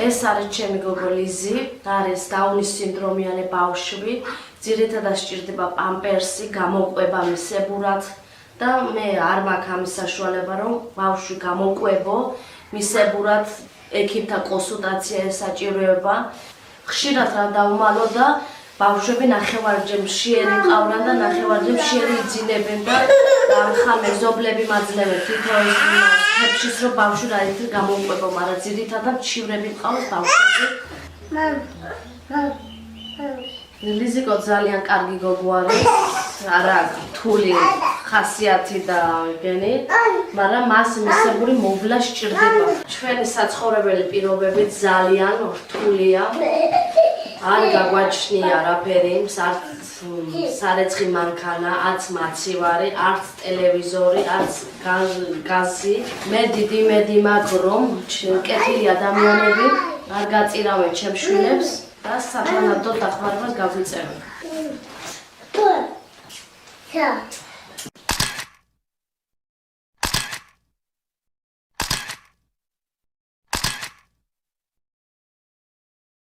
ეს არის ჩემი გოგო ლიზი, არის დაუნის სინდრომიანი ბავშვი, ძირითადად სჭირდება პამპერსი, გამოყვება მისებურად და მე არ მაქვს ამის საშუალება, რომ ბავშვი გამოყვებო მისებურად, ექიმთა კონსულტაცია ესაჭიროება. ხშირად რა დავუმალო და ბავშვები ნახევარჯერ მშიერი მყავდან და ნახევარჯერ მშიერი იძინებენ და ხა მეზობლები მაძლევენ თვითონ ხებში რომ ბავშვი რა ერთი გამოყვება, მაგრამ ძირითადად მშივრები მყავს ბავშვები. ლიზიკო ძალიან კარგი გოგო არის, არა რთული ხასიათი და გენი, მაგრამ მას მისებური მოვლა სჭირდება. ჩვენი საცხოვრებელი პირობები ძალიან რთულია. არ გაგვაჩნია არაფერი, არც სარეცხი მანქანა, არც მაცივარი, არც ტელევიზორი, არც გაზი. მე დიდი იმედი მაქვს, რომ კეთილი ადამიანები არ გაწირავენ ჩემს შვილებს და სათანადო დახმარებას გაგვიწერენ.